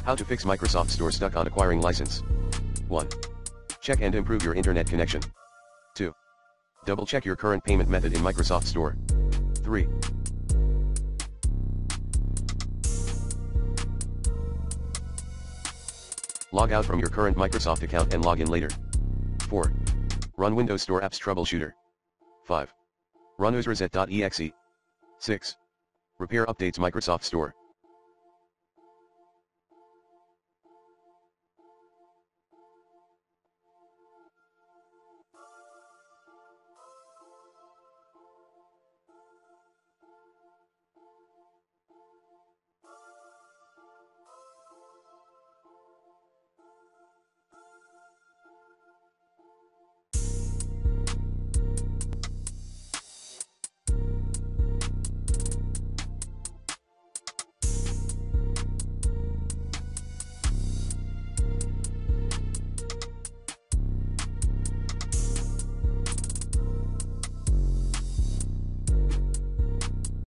How to fix Microsoft Store stuck on acquiring license. 1. Check and improve your internet connection. 2. Double check your current payment method in Microsoft Store. 3. Log out from your current Microsoft account and log in later. 4. Run Windows Store Apps Troubleshooter. 5. Run OSReset.exe. 6. Repair updates Microsoft Store.